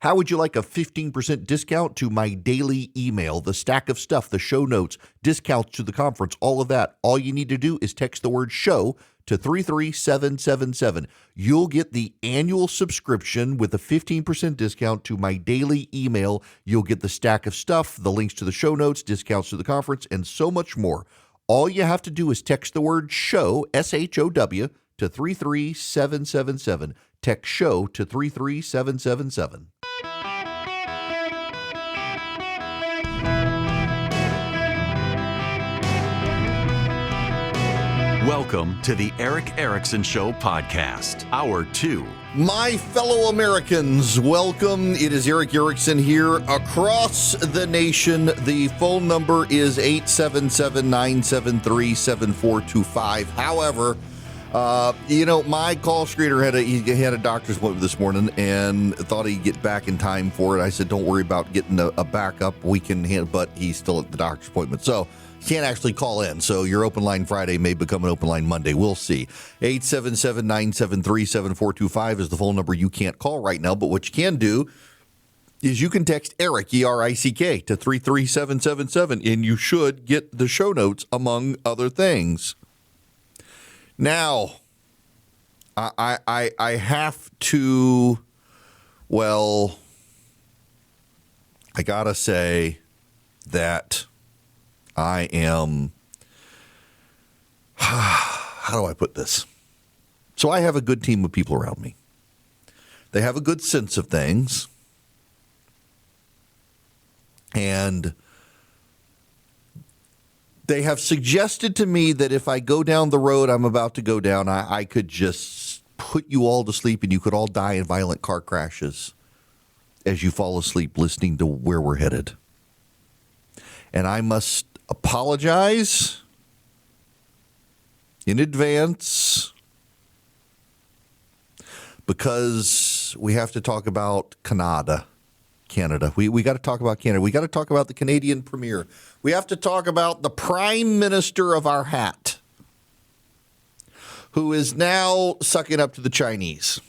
How would you like a 15% discount to my daily email, the stack of stuff, the show notes, discounts to the conference, all of that? All you need to do is text the word show to 33777. You'll get the annual subscription with a 15% discount to my daily email. You'll get the stack of stuff, the links to the show notes, discounts to the conference, and so much more. All you have to do is text the word show, SHOW, to 33777. Text show to 33777. Welcome to the Eric Erickson Show podcast, Hour 2. My fellow Americans, welcome. It is Eric Erickson here across the nation. The phone number is 877-973-7425. However, my call screener had a doctor's appointment this morning and thought he'd get back in time for it. I said, don't worry about getting a backup. We can handle, but he's still at the doctor's appointment. So can't actually call in. So your open line Friday may become an open line Monday. We'll see. 877-973-7425 is the phone number you can't call right now. But what you can do is you can text Eric, E-R-I-C-K, to 33777, and you should get the show notes, among other things. Now, I have to, I gotta say that I am, how do I put this? So I have a good team of people around me. They have a good sense of things. And they have suggested to me that if I go down the road I'm about to go down, I could just put you all to sleep and you could all die in violent car crashes as you fall asleep listening to where we're headed. And I must apologize in advance because we have to talk about Canada. We got to talk about Canada. We got to talk about the Canadian Premier. We have to talk about the Prime Minister of our hat, who is now sucking up to the Chinese.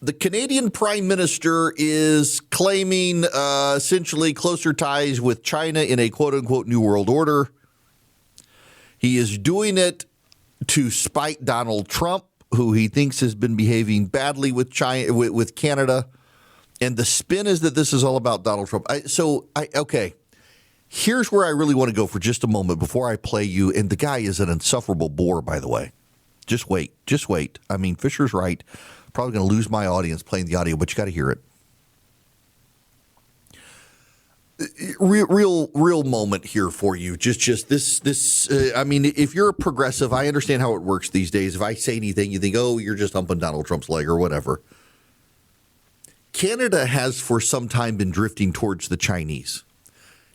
The Canadian Prime Minister is claiming essentially closer ties with China in a quote-unquote New World Order. He is doing it to spite Donald Trump, who he thinks has been behaving badly with China, with Canada. And the spin is that this is all about Donald Trump. Okay. Here's where I really want to go for just a moment before I play you. And the guy is an insufferable bore, by the way. Just wait. I mean, Fisher's right. Probably going to lose my audience playing the audio, but you got to hear it. Real moment here for you. Just this. I mean, if you're a progressive, I understand how it works these days. If I say anything, you think, oh, you're just humping Donald Trump's leg or whatever. Canada has for some time been drifting towards the Chinese.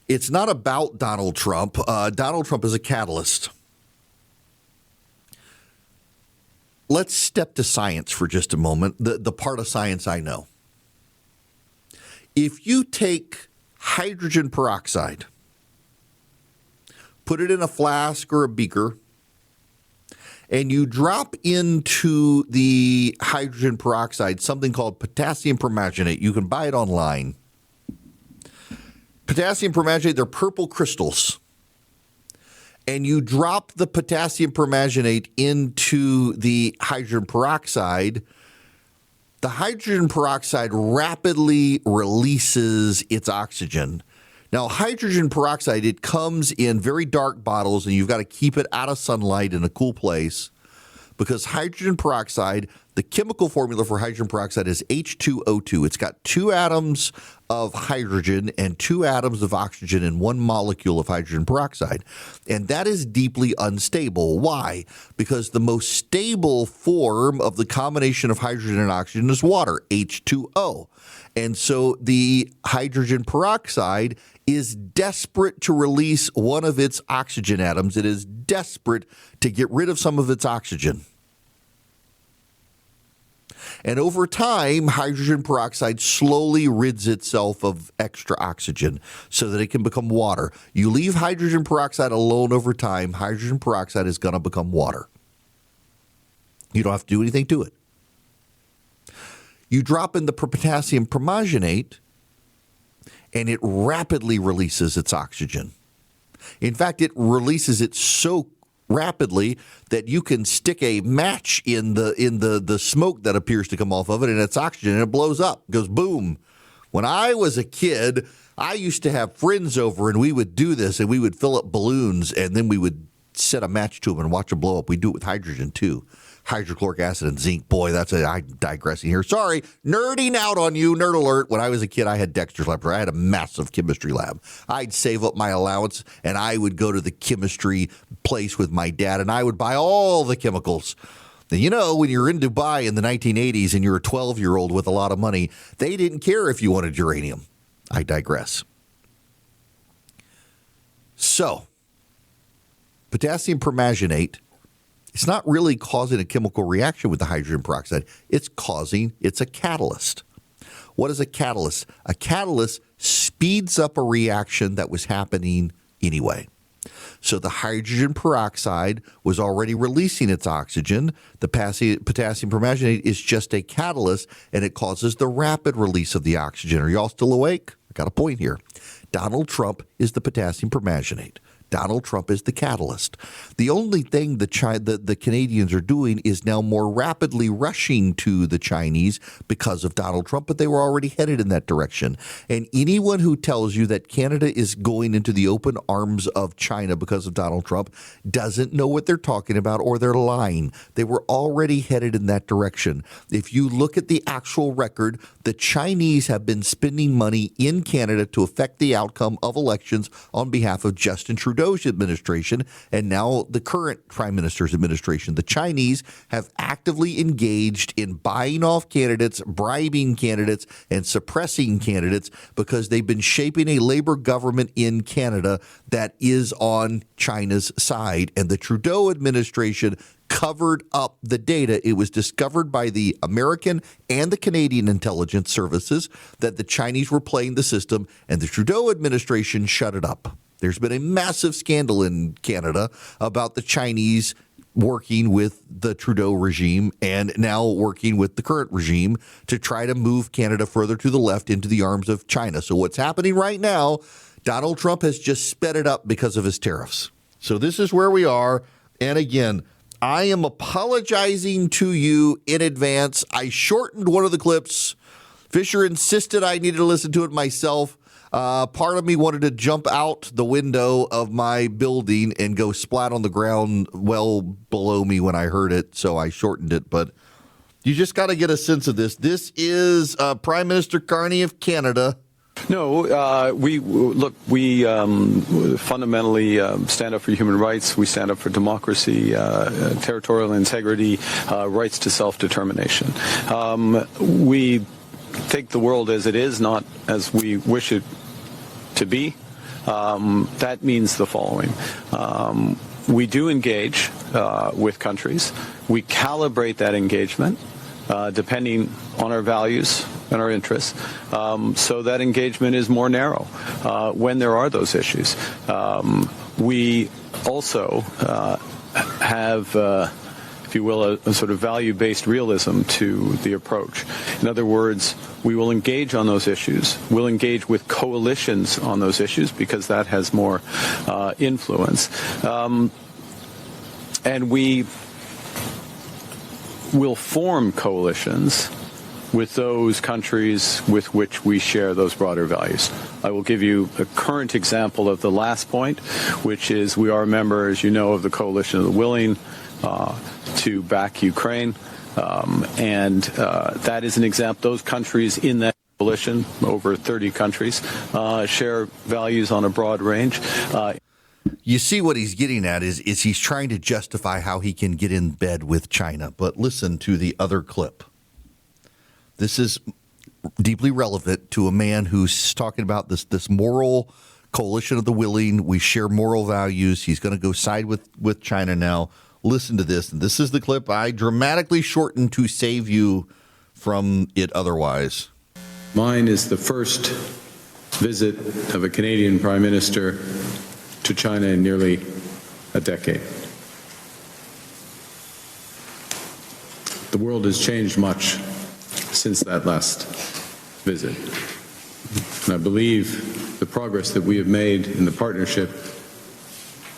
It's not about Donald Trump. Donald Trump is a catalyst. Let's step to science for just a moment, the part of science I know. If you take hydrogen peroxide, put it in a flask or a beaker, and you drop into the hydrogen peroxide something called potassium permanganate. You can buy it online. Potassium permanganate, they're purple crystals. And you drop the potassium permanganate into the hydrogen peroxide, the hydrogen peroxide rapidly releases its oxygen. Now, hydrogen peroxide, it comes in very dark bottles, and you've got to keep it out of sunlight in a cool place because hydrogen peroxide, the chemical formula for hydrogen peroxide is H2O2. It's got 2 atoms of hydrogen and 2 atoms of oxygen in 1 molecule of hydrogen peroxide. And that is deeply unstable. Why? Because the most stable form of the combination of hydrogen and oxygen is water, H2O. And so the hydrogen peroxide is desperate to release one of its oxygen atoms. It is desperate to get rid of some of its oxygen. And over time, hydrogen peroxide slowly rids itself of extra oxygen so that it can become water. You leave hydrogen peroxide alone over time, hydrogen peroxide is going to become water. You don't have to do anything to it. You drop in the potassium permanganate, and it rapidly releases its oxygen. In fact, it releases it so rapidly that you can stick a match in the smoke that appears to come off of it, and it's oxygen, and it blows up. It goes boom. When I was a kid, I used to have friends over, and we would do this, and we would fill up balloons, and then we would set a match to them and watch them blow up. We do it with hydrogen too. Hydrochloric acid and zinc. Boy, I'm digressing here. Sorry, nerding out on you, nerd alert. When I was a kid, I had Dexter's Laboratory. I had a massive chemistry lab. I'd save up my allowance, and I would go to the chemistry place with my dad, and I would buy all the chemicals. Now, you know, when you're in Dubai in the 1980s and you're a 12-year-old with a lot of money, they didn't care if you wanted uranium. I digress. So, potassium permanganate, it's not really causing a chemical reaction with the hydrogen peroxide. It's a catalyst. What is a catalyst? A catalyst speeds up a reaction that was happening anyway. So the hydrogen peroxide was already releasing its oxygen. The potassium permanganate is just a catalyst, and it causes the rapid release of the oxygen. Are you all still awake? I got a point here. Donald Trump is the potassium permanganate. Donald Trump is the catalyst. The only thing the Canadians are doing is now more rapidly rushing to the Chinese because of Donald Trump, but they were already headed in that direction. And anyone who tells you that Canada is going into the open arms of China because of Donald Trump doesn't know what they're talking about, or they're lying. They were already headed in that direction. If you look at the actual record, the Chinese have been spending money in Canada to affect the outcome of elections on behalf of Justin Trudeau's administration, and now the current Prime Minister's administration. The Chinese have actively engaged in buying off candidates, bribing candidates, and suppressing candidates because they've been shaping a labor government in Canada that is on China's side. And the Trudeau administration covered up the data. It was discovered by the American and the Canadian intelligence services that the Chinese were playing the system, and the Trudeau administration shut it up. There's been a massive scandal in Canada about the Chinese working with the Trudeau regime and now working with the current regime to try to move Canada further to the left into the arms of China. So what's happening right now, Donald Trump has just sped it up because of his tariffs. So this is where we are. And again, I am apologizing to you in advance. I shortened one of the clips. Fisher insisted I needed to listen to it myself. Part of me wanted to jump out the window of my building and go splat on the ground well below me when I heard it, so I shortened it. But you just got to get a sense of this. This is Prime Minister Carney of Canada. No, we fundamentally stand up for human rights. We stand up for democracy, territorial integrity, rights to self-determination. We take the world as it is, not as we wish it to be. That means the following. We do engage with countries. We calibrate that engagement depending on our values and our interests, so that engagement is more narrow when there are those issues. We also have if you will, a sort of value-based realism to the approach. In other words, we will engage on those issues. We'll engage with coalitions on those issues because that has more influence. And we will form coalitions with those countries with which we share those broader values. I will give you a current example of the last point, which is we are a member, as you know, of the Coalition of the Willing, to back Ukraine, and that is an example. Those countries in that coalition, over 30 countries, share values on a broad range. You see what he's getting at is he's trying to justify how he can get in bed with China. But listen to the other clip. This is deeply relevant to a man who's talking about this moral coalition of the willing. We share moral values. He's going to go side with China now. Listen to this. This is the clip I dramatically shortened to save you from it otherwise. Mine is the first visit of a Canadian Prime Minister to China in nearly a decade. The world has changed much since that last visit. And I believe the progress that we have made in the partnership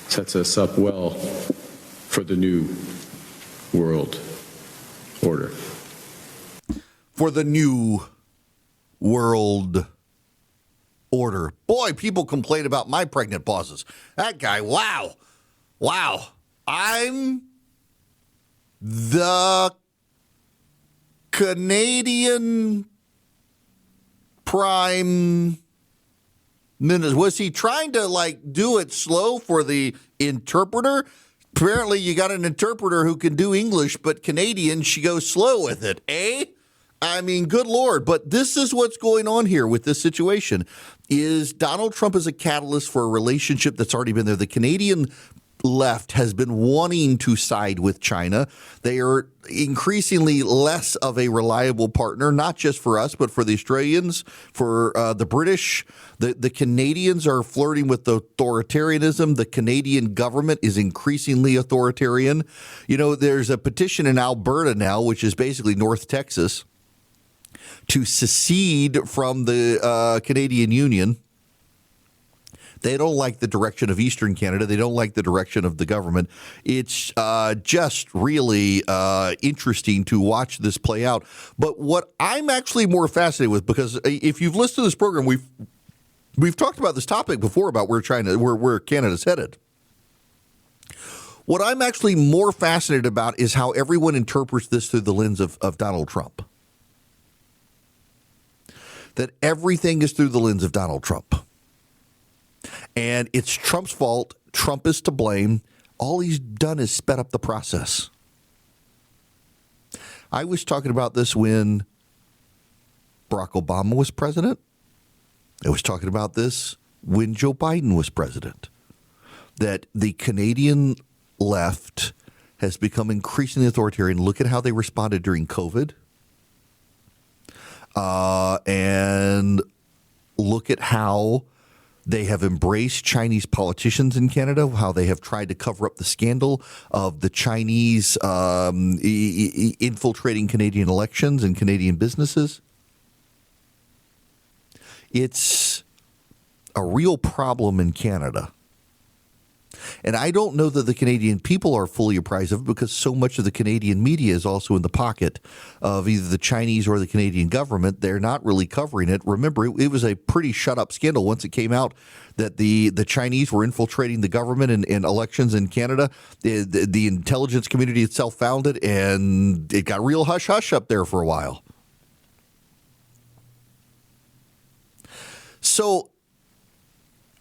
sets us up well for the new world order. For the new world order. Boy, people complain about my pregnant pauses. That guy, wow. I'm the Canadian Prime Minister. Was he trying to do it slow for the interpreter? Apparently you got an interpreter who can do English, but Canadian, she goes slow with it, eh? I mean, good Lord. But this is what's going on here with this situation is Donald Trump is a catalyst for a relationship that's already been there. The Canadian left has been wanting to side with China. They are increasingly less of a reliable partner, not just for us, but for the Australians, for the British. The Canadians are flirting with authoritarianism. The Canadian government is increasingly authoritarian. You know, there's a petition in Alberta now, which is basically North Texas, to secede from the Canadian Union. They don't like the direction of Eastern Canada. They don't like the direction of the government. It's just really interesting to watch this play out. But what I'm actually more fascinated with, because if you've listened to this program, we've talked about this topic before about where Canada's headed. What I'm actually more fascinated about is how everyone interprets this through the lens of Donald Trump. That everything is through the lens of Donald Trump. And it's Trump's fault. Trump is to blame. All he's done is sped up the process. I was talking about this when Barack Obama was president. I was talking about this when Joe Biden was president. That the Canadian left has become increasingly authoritarian. Look at how they responded during COVID. And look at how they have embraced Chinese politicians in Canada, how they have tried to cover up the scandal of the Chinese infiltrating Canadian elections and Canadian businesses. It's a real problem in Canada. And I don't know that the Canadian people are fully apprised of it because so much of the Canadian media is also in the pocket of either the Chinese or the Canadian government. They're not really covering it. Remember, it was a pretty shut-up scandal once it came out that the Chinese were infiltrating the government in elections in Canada. The intelligence community itself found it, and it got real hush-hush up there for a while. So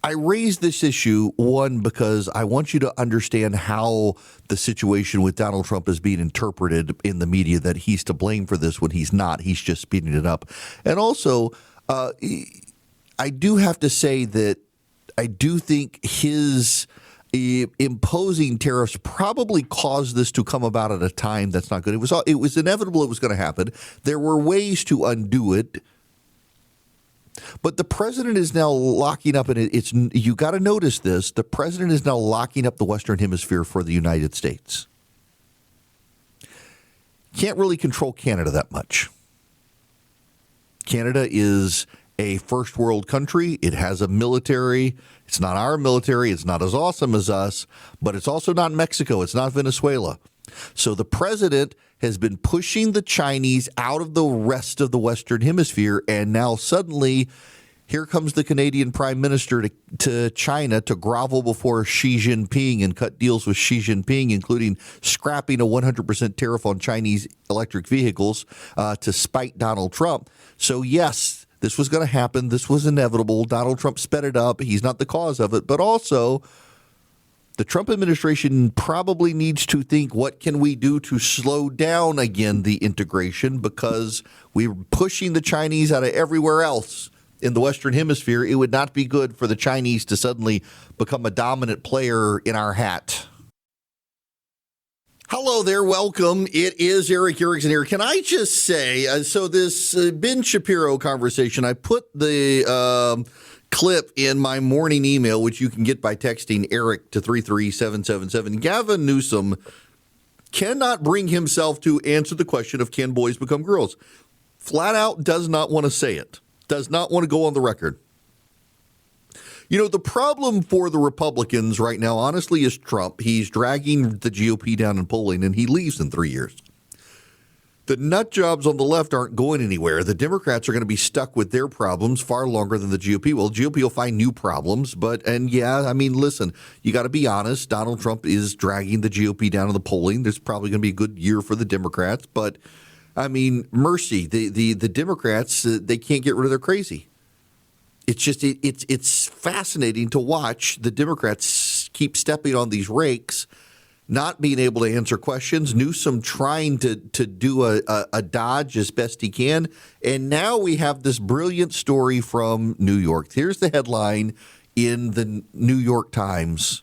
I raised this issue, one, because I want you to understand how the situation with Donald Trump is being interpreted in the media, that he's to blame for this when he's not. He's just speeding it up. And also, I do have to say that I do think his imposing tariffs probably caused this to come about at a time that's not good. It was inevitable it was going to happen. There were ways to undo it. But the president is now locking up, and it's you got to notice this. The president is now locking up the Western Hemisphere for the United States. Can't really control Canada that much. Canada is a first world country. It has a military. It's not our military. It's not as awesome as us, but it's also not Mexico. It's not Venezuela. So the president has been pushing the Chinese out of the rest of the Western Hemisphere, and now suddenly here comes the Canadian Prime Minister to China to grovel before Xi Jinping and cut deals with Xi Jinping, including scrapping a 100% tariff on Chinese electric vehicles to spite Donald Trump. So yes, this was going to happen. This was inevitable. Donald Trump sped it up. He's not the cause of it, but also the Trump administration probably needs to think, what can we do to slow down again the integration, because we're pushing the Chinese out of everywhere else in the Western Hemisphere. It would not be good for the Chinese to suddenly become a dominant player in our hat. Hello there. Welcome. It is Eric Erickson here. Can I just say, so this Ben Shapiro conversation, I put the clip in my morning email, which you can get by texting Eric to 33777. Gavin Newsom cannot bring himself to answer the question of, can boys become girls? Flat out does not want to say it. Does not want to go on the record. You know, the problem for the Republicans right now, honestly, is Trump. He's dragging the GOP down in polling, and he leaves in 3 years. The nut jobs on the left aren't going anywhere. The Democrats are going to be stuck with their problems far longer than the GOP will. GOP will find new problems. Listen, you got to be honest. Donald Trump is dragging the GOP down in the polling. There's probably going to be a good year for the Democrats. But, mercy. The Democrats, they can't get rid of their crazy. It's just it's fascinating to watch the Democrats keep stepping on these rakes, not being able to answer questions. Newsom trying to do a dodge as best he can. And now we have this brilliant story from New York. Here's the headline in the New York Times.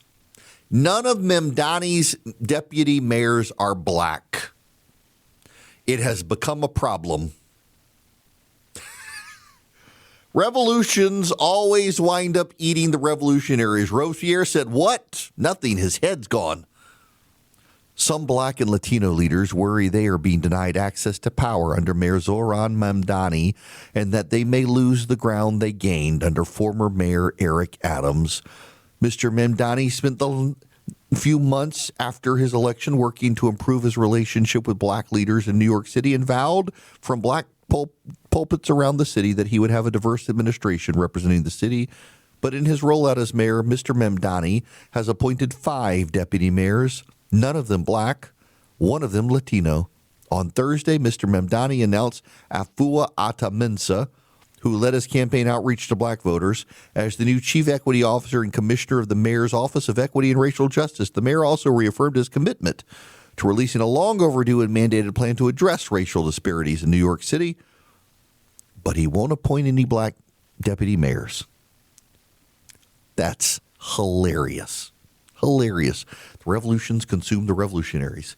None of Mamdani's deputy mayors are black. It has become a problem. Revolutions always wind up eating the revolutionaries. Robespierre said, what? Nothing. His head's gone. Some black and Latino leaders worry they are being denied access to power under Mayor Zoran Mamdani and that they may lose the ground they gained under former Mayor Eric Adams. Mr. Mamdani spent the few months after his election working to improve his relationship with black leaders in New York City and vowed from black pulpits around the city that he would have a diverse administration representing the city. But in his rollout as mayor, Mr. Mamdani has appointed 5 deputy mayors, none of them black, one of them Latino. On Thursday, Mr. Mamdani announced Afua Atamensa, who led his campaign outreach to black voters, as the new chief equity officer and commissioner of the mayor's Office of Equity and Racial Justice. The mayor also reaffirmed his commitment to releasing a long overdue and mandated plan to address racial disparities in New York City, but he won't appoint any black deputy mayors. That's hilarious. Hilarious. The revolutions consume the revolutionaries.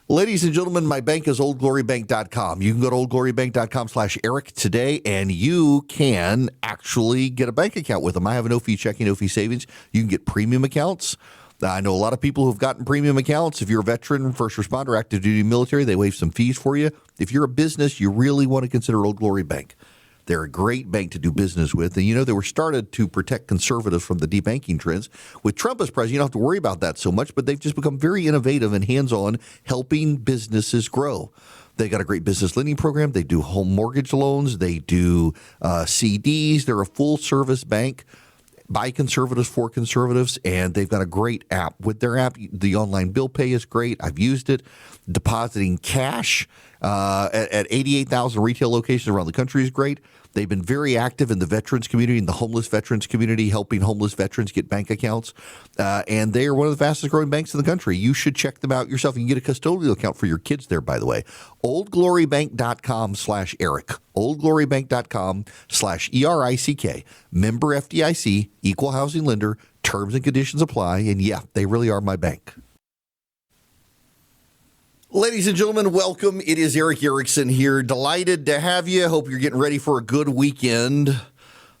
Ladies and gentlemen, my bank is oldglorybank.com. You can go to oldglorybank.com/Eric today, and you can actually get a bank account with them. I have a no-fee checking, no-fee savings. You can get premium accounts. I know a lot of people who've gotten premium accounts. If you're a veteran, first responder, active duty military, they waive some fees for you. If you're a business, you really want to consider Old Glory Bank. They're a great bank to do business with. And, they were started to protect conservatives from the debanking trends. With Trump as president, you don't have to worry about that so much, but they've just become very innovative and hands-on helping businesses grow. They got a great business lending program. They do home mortgage loans. They do CDs. They're a full-service bank by conservatives for conservatives, and they've got a great app. With their app, the online bill pay is great. I've used it. Depositing cash at 88,000 retail locations around the country is great. They've been very active in the veterans community and the homeless veterans community, helping homeless veterans get bank accounts. And they are one of the fastest growing banks in the country. You should check them out yourself. You can get a custodial account for your kids there, by the way. oldglorybank.com/Eric. oldglorybank.com/ERICK. Member FDIC, equal housing lender. Terms and conditions apply. And yeah, they really are my bank. Ladies and gentlemen, welcome. It is Eric Erickson here. Delighted to have you. Hope you're getting ready for a good weekend.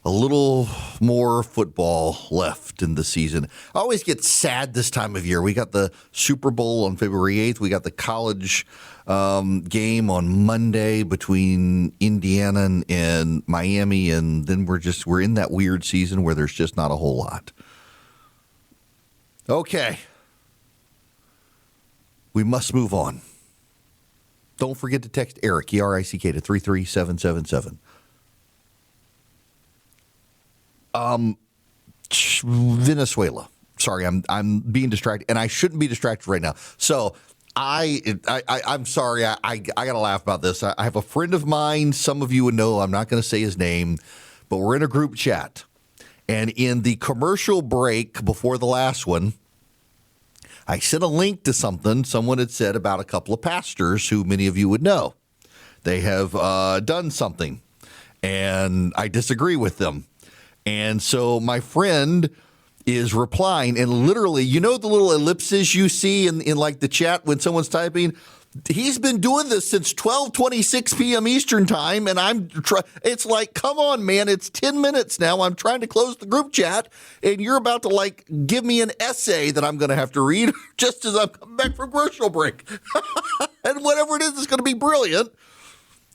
A little more football left in the season. I always get sad this time of year. We got the Super Bowl on February 8th. We got the college game on Monday between Indiana and Miami. And then we're in that weird season where there's just not a whole lot. Okay. We must move on. Don't forget to text Eric, E-R-I-C-K, to 33777. Venezuela. Sorry, I'm being distracted, and I shouldn't be distracted right now. So I'm sorry. I got to laugh about this. I have a friend of mine. Some of you would know. I'm not going to say his name, but we're in a group chat, and in the commercial break before the last one, I sent a link to something someone had said about a couple of pastors who many of you would know. They have done something, and I disagree with them. And so my friend is replying, and literally, the little ellipses you see in like the chat when someone's typing? He's been doing this since 12:26 p.m. Eastern time, and it's like, come on, man, it's 10 minutes now. I'm trying to close the group chat, and you're about to, give me an essay that I'm going to have to read just as I'm coming back from commercial break. And whatever it is, it's going to be brilliant.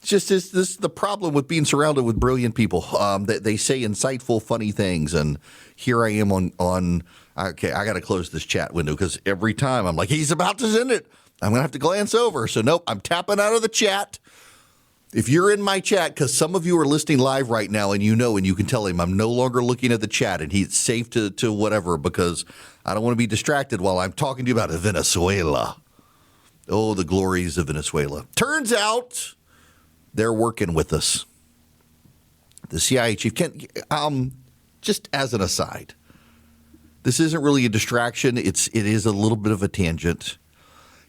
It's just this is the problem with being surrounded with brilliant people. They say insightful, funny things, and here I am on. Okay, I got to close this chat window because every time I'm like, he's about to send it, I'm gonna have to glance over. So nope, I'm tapping out of the chat. If you're in my chat, because some of you are listening live right now, and you can tell him I'm no longer looking at the chat, and he's safe to whatever because I don't want to be distracted while I'm talking to you about Venezuela. Oh, the glories of Venezuela. Turns out they're working with us. The CIA chief just as an aside, this isn't really a distraction. It is a little bit of a tangent.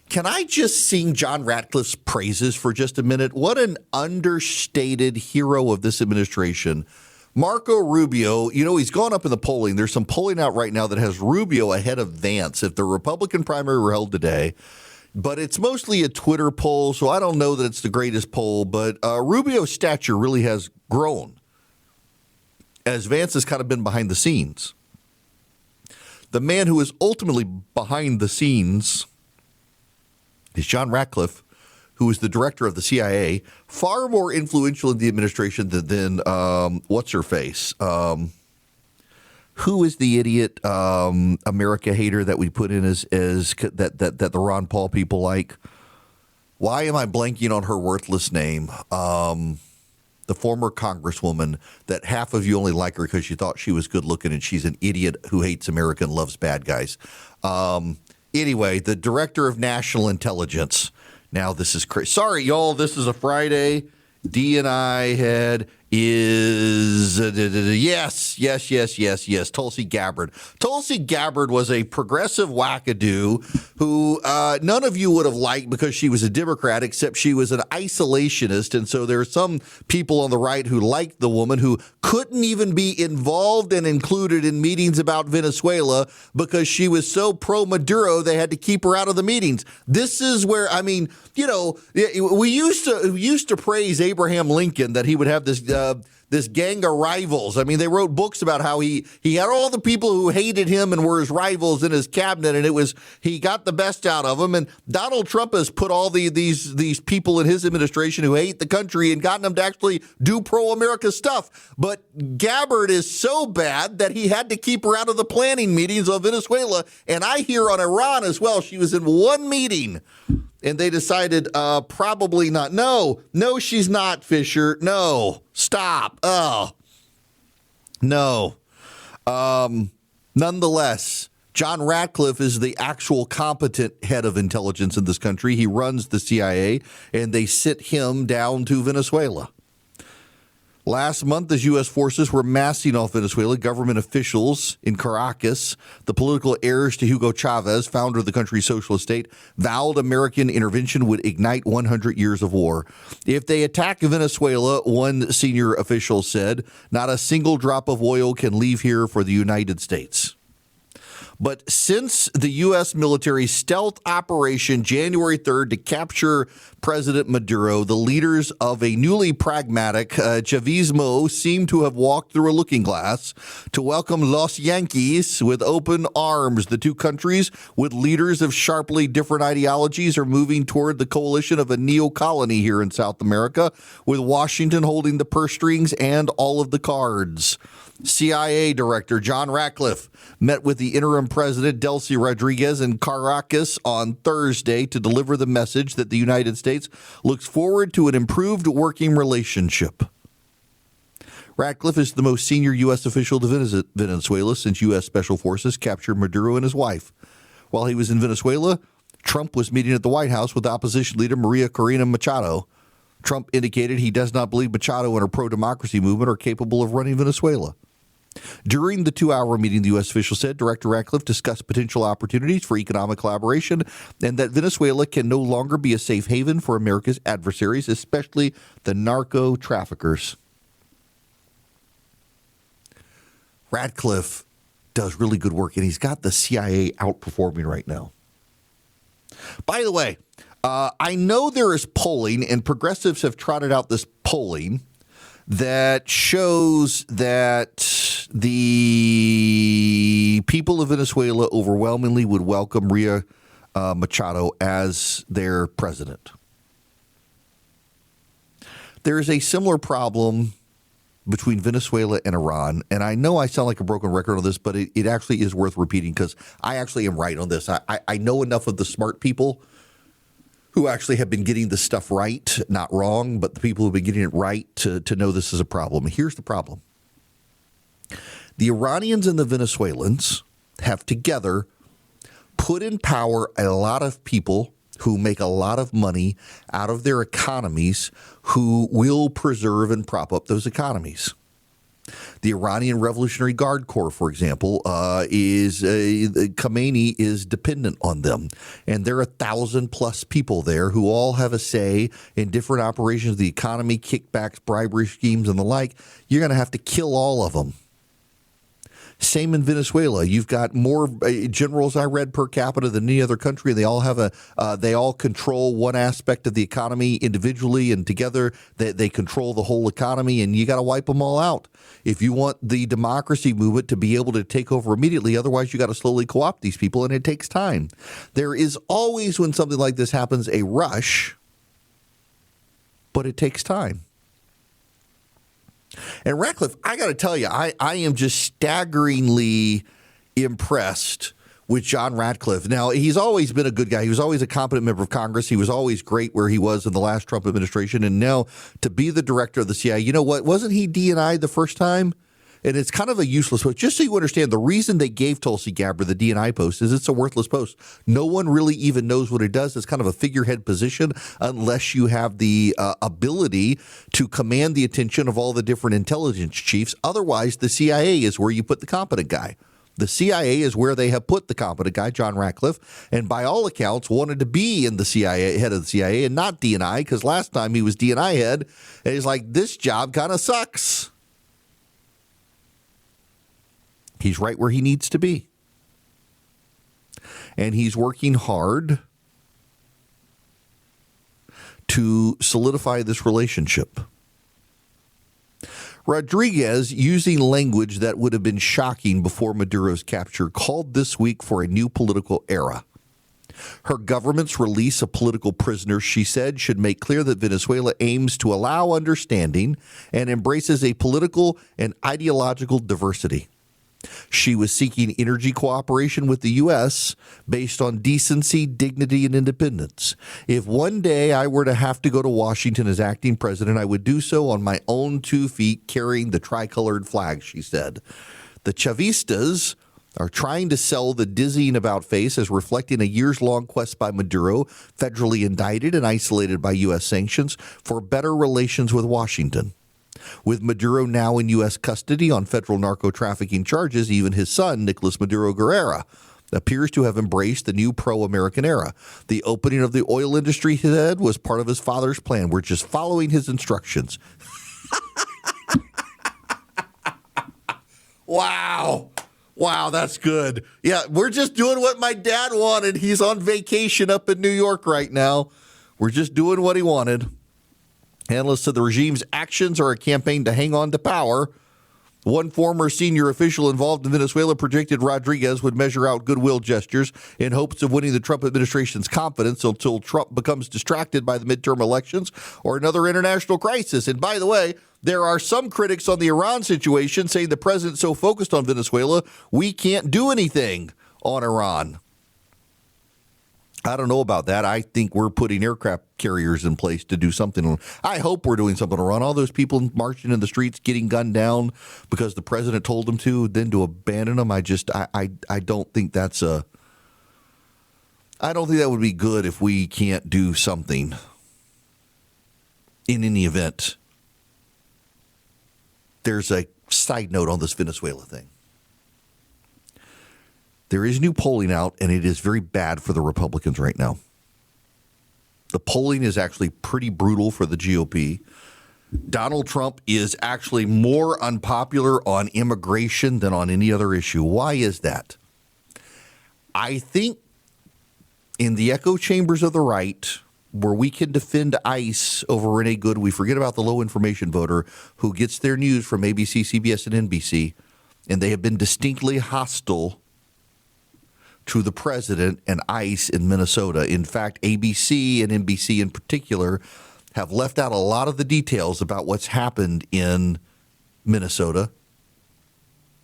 Can I just sing John Ratcliffe's praises for just a minute? What an understated hero of this administration. Marco Rubio, he's gone up in the polling. There's some polling out right now that has Rubio ahead of Vance if the Republican primary were held today. But it's mostly a Twitter poll, so I don't know that it's the greatest poll. But Rubio's stature really has grown as Vance has kind of been behind the scenes. The man who is ultimately behind the scenes is John Ratcliffe, who is the director of the CIA, far more influential in the administration than what's-her-face? Who is the idiot America hater that we put in as that the Ron Paul people like? Why am I blanking on her worthless name? The former congresswoman that half of you only like her because you thought she was good looking and she's an idiot who hates America and loves bad guys. Anyway, the director of national intelligence. Now this is crazy. Sorry, y'all. This is a Friday. D&I head is yes. Tulsi Gabbard. Tulsi Gabbard was a progressive wackadoo who none of you would have liked because she was a Democrat, except she was an isolationist. And so there are some people on the right who liked the woman who couldn't even be involved and included in meetings about Venezuela because she was so pro-Maduro they had to keep her out of the meetings. This is where, we used to praise Abraham Lincoln that he would have this gang of rivals. I mean, they wrote books about how he had all the people who hated him and were his rivals in his cabinet, and he got the best out of them. And Donald Trump has put all these people in his administration who hate the country and gotten them to actually do pro-America stuff. But Gabbard is so bad that he had to keep her out of the planning meetings on Venezuela. And I hear on Iran as well, she was in one meeting. And they decided probably not. No, she's not, Fisher. No, stop. Oh, no. Nonetheless, John Ratcliffe is the actual competent head of intelligence in this country. He runs the CIA, and they sit him down to Venezuela. Last month, as U.S. forces were massing off Venezuela, government officials in Caracas, the political heirs to Hugo Chavez, founder of the country's socialist state, vowed American intervention would ignite 100 years of war. If they attack Venezuela, one senior official said, not a single drop of oil can leave here for the United States. But since the U.S. military stealth operation January 3rd to capture President Maduro, the leaders of a newly pragmatic Chavismo seem to have walked through a looking glass to welcome Los Yankees with open arms. The two countries, with leaders of sharply different ideologies, are moving toward the coalition of a neo-colony here in South America, with Washington holding the purse strings and all of the cards. CIA Director John Ratcliffe met with the interim president, Delcy Rodriguez, in Caracas on Thursday to deliver the message that the United States looks forward to an improved working relationship. Ratcliffe is the most senior U.S. official to visit Venezuela since U.S. Special Forces captured Maduro and his wife. While he was in Venezuela, Trump was meeting at the White House with opposition leader Maria Corina Machado. Trump indicated he does not believe Machado and her pro-democracy movement are capable of running Venezuela. During the 2-hour meeting, the U.S. official said Director Ratcliffe discussed potential opportunities for economic collaboration and that Venezuela can no longer be a safe haven for America's adversaries, especially the narco traffickers. Ratcliffe does really good work, and he's got the CIA outperforming right now. By the way, I know there is polling, and progressives have trotted out this polling that shows that the people of Venezuela overwhelmingly would welcome Maria Machado as their president. There is a similar problem between Venezuela and Iran. And I know I sound like a broken record on this, but it actually is worth repeating because I actually am right on this. I know enough of the smart people who actually have been getting this stuff right, not wrong, but the people who've been getting it right to know this is a problem. Here's the problem. The Iranians and the Venezuelans have together put in power a lot of people who make a lot of money out of their economies, who will preserve and prop up those economies. The Iranian Revolutionary Guard Corps, for example, Khomeini is dependent on them. And there are 1,000+ people there who all have a say in different operations of the economy, kickbacks, bribery schemes, and the like. You're going to have to kill all of them. Same in Venezuela. You've got more generals I read per capita than any other country. They all have they all control one aspect of the economy individually, and together they control the whole economy. And you got to wipe them all out if you want the democracy movement to be able to take over immediately. Otherwise, you got to slowly co-opt these people, and it takes time. There is always, when something like this happens, a rush, but it takes time. And Ratcliffe, I got to tell you, I am just staggeringly impressed with John Ratcliffe. Now, he's always been a good guy. He was always a competent member of Congress. He was always great where he was in the last Trump administration. And now to be the director of the CIA, you know what? Wasn't he DNI'd the first time? And it's kind of a useless post. Just so you understand, the reason they gave Tulsi Gabbard the DNI post is it's a worthless post. No one really even knows what it does. It's kind of a figurehead position unless you have the ability to command the attention of all the different intelligence chiefs. Otherwise, the CIA is where you put the competent guy. The CIA is where they have put the competent guy, John Ratcliffe, and by all accounts wanted to be in the CIA, head of the CIA, and not DNI, because last time he was DNI head, and he's like, this job kind of sucks. He's right where he needs to be. And he's working hard to solidify this relationship. Rodriguez, using language that would have been shocking before Maduro's capture, called this week for a new political era. Her government's release of political prisoners, she said, should make clear that Venezuela aims to allow understanding and embraces a political and ideological diversity. She was seeking energy cooperation with the U.S. based on decency, dignity, and independence. If one day I were to have to go to Washington as acting president, I would do so on my own 2 feet carrying the tricolored flag, she said. The Chavistas are trying to sell the dizzying about face as reflecting a years-long quest by Maduro, federally indicted and isolated by U.S. sanctions, for better relations with Washington. With Maduro now in U.S. custody on federal narco-trafficking charges, even his son, Nicolas Maduro Guerrera, appears to have embraced the new pro-American era. The opening of the oil industry, he said, was part of his father's plan. We're just following his instructions. Wow. Wow, that's good. Yeah, we're just doing what my dad wanted. He's on vacation up in New York right now. We're just doing what he wanted. Analysts said the regime's actions are a campaign to hang on to power. One former senior official involved in Venezuela predicted Rodriguez would measure out goodwill gestures in hopes of winning the Trump administration's confidence until Trump becomes distracted by the midterm elections or another international crisis. And by the way, there are some critics on the Iran situation saying the president's so focused on Venezuela, we can't do anything on Iran. I don't know about that. I think we're putting aircraft carriers in place to do something. I hope we're doing something around all those people marching in the streets, getting gunned down because the president told them to, then to abandon them. I don't think that's I don't think that would be good if we can't do something in any event. There's a side note on this Venezuela thing. There is new polling out, and it is very bad for the Republicans right now. The polling is actually pretty brutal for the GOP. Donald Trump is actually more unpopular on immigration than on any other issue. Why is that? I think in the echo chambers of the right, where we can defend ICE over Renee Good, we forget about the low information voter who gets their news from ABC, CBS, and NBC, and they have been distinctly hostile to the president and ICE in Minnesota. In fact, ABC and NBC in particular have left out a lot of the details about what's happened in Minnesota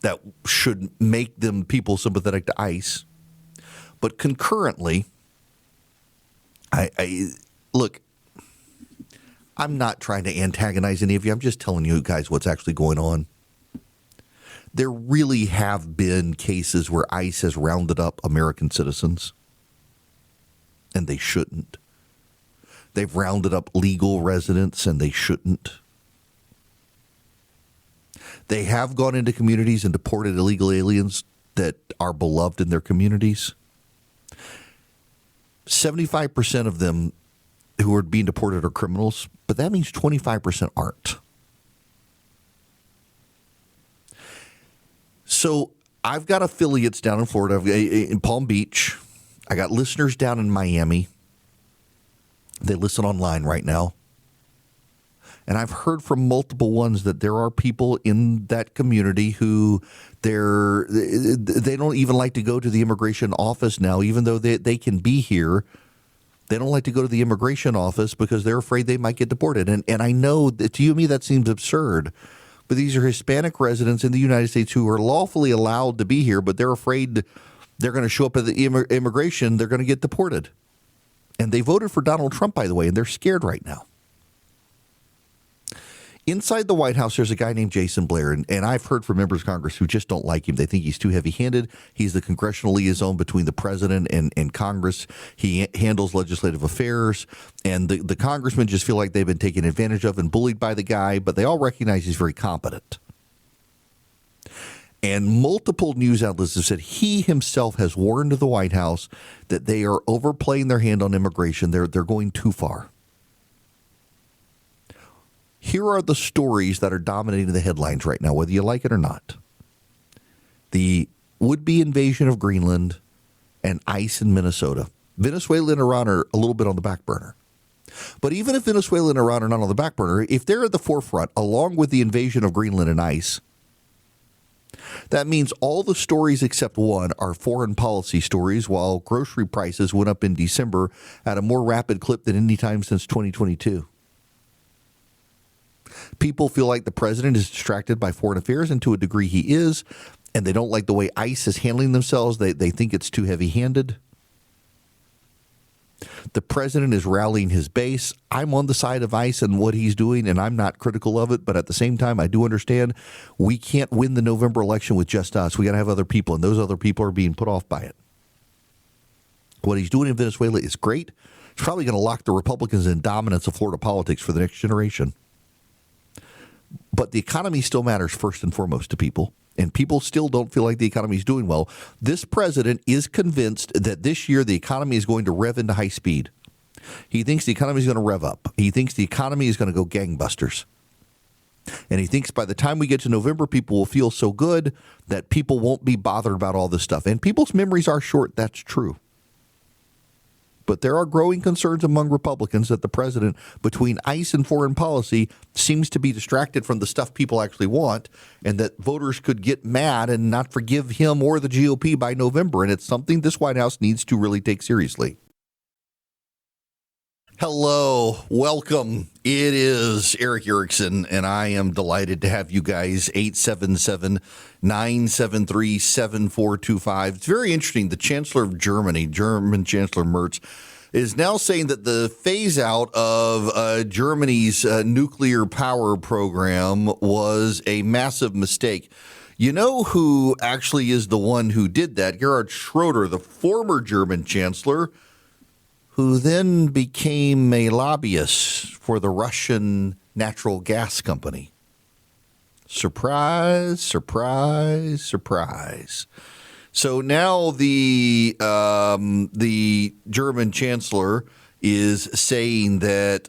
that should make them people sympathetic to ICE. But concurrently, I look, I'm not trying to antagonize any of you. I'm just telling you guys what's actually going on. There really have been cases where ICE has rounded up American citizens, and they shouldn't. They've rounded up legal residents, and they shouldn't. They have gone into communities and deported illegal aliens that are beloved in their communities. 75% of them who are being deported are criminals, but that means 25% aren't. So I've got affiliates down in Florida, in Palm Beach. I got listeners down in Miami. They listen online right now. And I've heard from multiple ones that there are people in that community who they don't even like to go to the immigration office now, even though they can be here. They don't like to go to the immigration office because they're afraid they might get deported. And I know that to you and me that seems absurd. But these are Hispanic residents in the United States who are lawfully allowed to be here, but they're afraid they're going to show up at the immigration, they're going to get deported. And they voted for Donald Trump, by the way, and they're scared right now. Inside the White House, there's a guy named Jason Blair, and I've heard from members of Congress who just don't like him. They think he's too heavy-handed. He's the congressional liaison between the president and Congress. He handles legislative affairs, and the congressmen just feel like they've been taken advantage of and bullied by the guy, but they all recognize he's very competent. And multiple news outlets have said he himself has warned the White House that they are overplaying their hand on immigration. They're going too far. Here are the stories that are dominating the headlines right now, whether you like it or not. The would-be invasion of Greenland and ICE in Minnesota. Venezuela and Iran are a little bit on the back burner. But even if Venezuela and Iran are not on the back burner, if they're at the forefront, along with the invasion of Greenland and ICE, that means all the stories except one are foreign policy stories, while grocery prices went up in December at a more rapid clip than any time since 2022. People feel like the president is distracted by foreign affairs, and to a degree he is, and they don't like the way ICE is handling themselves. They think it's too heavy-handed. The president is rallying his base. I'm on the side of ICE and what he's doing, and I'm not critical of it, but at the same time, I do understand we can't win the November election with just us. We got to have other people, and those other people are being put off by it. What he's doing in Venezuela is great. It's probably going to lock the Republicans in dominance of Florida politics for the next generation. But the economy still matters first and foremost to people, and people still don't feel like the economy is doing well. This president is convinced that this year the economy is going to rev into high speed. He thinks the economy is going to rev up. He thinks the economy is going to go gangbusters. And he thinks by the time we get to November, people will feel so good that people won't be bothered about all this stuff. And people's memories are short. That's true. But there are growing concerns among Republicans that the president, between ICE and foreign policy, seems to be distracted from the stuff people actually want, and that voters could get mad and not forgive him or the GOP by November. And it's something this White House needs to really take seriously. Hello, welcome. It is Eric Erickson, and I am delighted to have you guys. 877-973-7425. It's very interesting. The Chancellor of Germany, German Chancellor Merz, is now saying that the phase out of Germany's nuclear power program was a massive mistake. You know who actually is the one who did that? Gerhard Schroeder, the former German Chancellor, who then became a lobbyist for the Russian natural gas company. Surprise, surprise, surprise. So now the German chancellor is saying that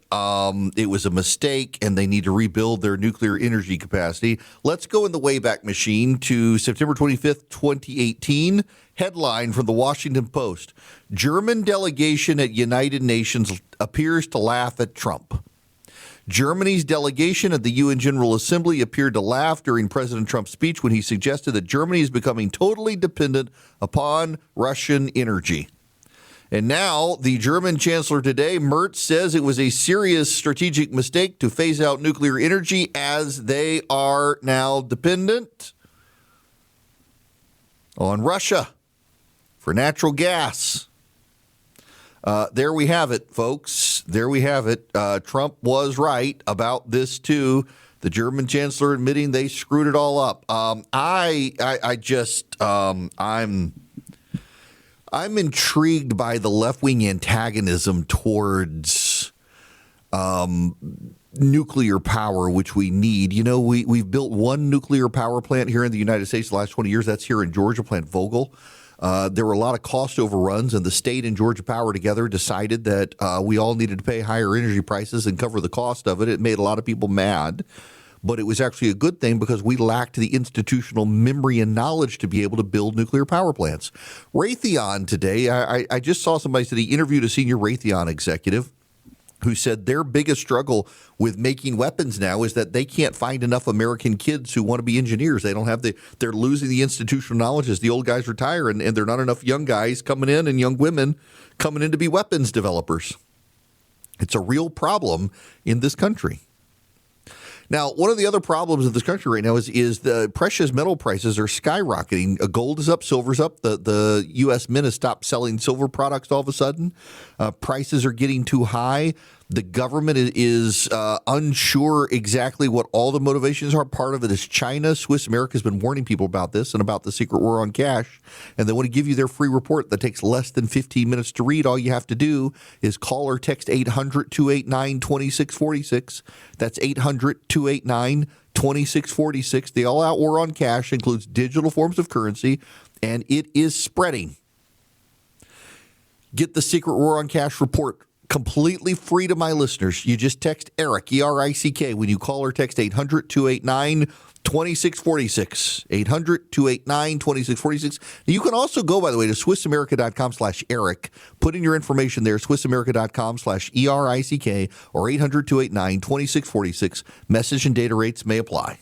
it was a mistake and they need to rebuild their nuclear energy capacity. Let's go in the Wayback Machine to September 25th, 2018. Headline from the Washington Post: German delegation at United Nations appears to laugh at Trump. Germany's delegation at the UN General Assembly appeared to laugh during President Trump's speech when he suggested that Germany is becoming totally dependent upon Russian energy. And now the German chancellor today, Merz, says it was a serious strategic mistake to phase out nuclear energy as they are now dependent on Russia for natural gas. There we have it, folks. There we have it. Trump was right about this, too. The German chancellor admitting they screwed it all up. I'm intrigued by the left-wing antagonism towards nuclear power, which we need. You know, we've built one nuclear power plant here in the United States the last 20 years. That's here in Georgia, Plant Vogel. There were a lot of cost overruns, and the state and Georgia Power together decided that we all needed to pay higher energy prices and cover the cost of it. It made a lot of people mad. But it was actually a good thing because we lacked the institutional memory and knowledge to be able to build nuclear power plants. Raytheon today, I just saw somebody said he interviewed a senior Raytheon executive who said their biggest struggle with making weapons now is that they can't find enough American kids who want to be engineers. They don't have they're losing the institutional knowledge as the old guys retire, and there are not enough young guys coming in and young women coming in to be weapons developers. It's a real problem in this country. Now, one of the other problems in this country right now is the precious metal prices are skyrocketing. Gold is up, silver's up. The U.S. Mint has stopped selling silver products all of a sudden. Prices are getting too high. The government is unsure exactly what all the motivations are. Part of it is China. Swiss America has been warning people about this and about the secret war on cash. And they want to give you their free report that takes less than 15 minutes to read. All you have to do is call or text 800-289-2646. That's 800-289-2646. The all-out war on cash includes digital forms of currency, and it is spreading. Get the Secret War on Cash report completely free to my listeners. You just text ERIC, E-R-I-C-K, when you call or text 800-289-2646. 800-289-2646. You can also go, by the way, to SwissAmerica.com/ERIC. Put in your information there, SwissAmerica.com/ERICK or 800-289-2646. Message and data rates may apply.